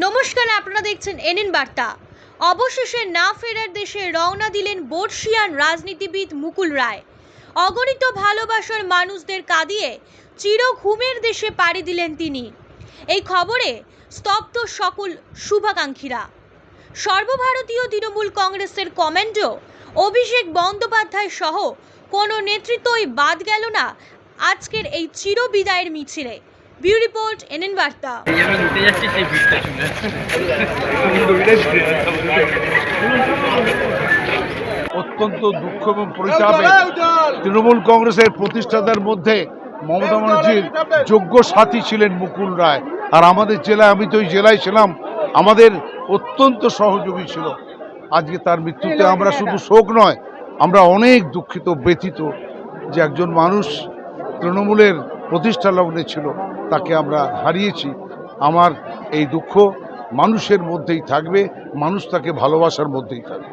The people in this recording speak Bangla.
নমস্কার, আপনারা দেখছেন এনএন বার্তা। অবশেষে না ফেরার দেশে রওনা দিলেন বর্ষিয়ান রাজনীতিবিদ মুকুল রায়। অগণিত ভালোবাসার মানুষদের কাঁদিয়ে চির ঘুমের দেশে পাড়ি দিলেন তিনি। এই খবরে স্তব্ধ সকল শুভাকাঙ্ক্ষীরা। সর্বভারতীয় তৃণমূল কংগ্রেসের কমান্ডো অভিষেক বন্দ্যোপাধ্যায় সহ কোনো নেতৃত্বই বাদ গেল না আজকের এই চিরবিদায়ের মিছিলে। ব্যুরো রিপোর্ট, এনএন বার্তা। অত্যন্ত দুঃখ এবং পরিতাপে তৃণমূল কংগ্রেসের প্রতিষ্ঠাতার মধ্যে মমতা ব্যানার্জির যোগ্য সাথী ছিলেন মুকুল রায়। আর আমাদের জেলায়, আমি তো ওই জেলায় ছিলাম, আমাদের অত্যন্ত সহযোগী ছিল। আজকে তার মৃত্যুতে আমরা শুধু শোক নয়, আমরা অনেক দুঃখিত, ব্যথিত যে একজন মানুষ তৃণমূলের প্রতিষ্ঠা লগ্নে ছিল, তাকে আমরা হারিয়েছি। আমার এই দুঃখ মানুষের মধ্যেই থাকবে, মানুষ তাকে ভালোবাসার মধ্যেই থাকবে।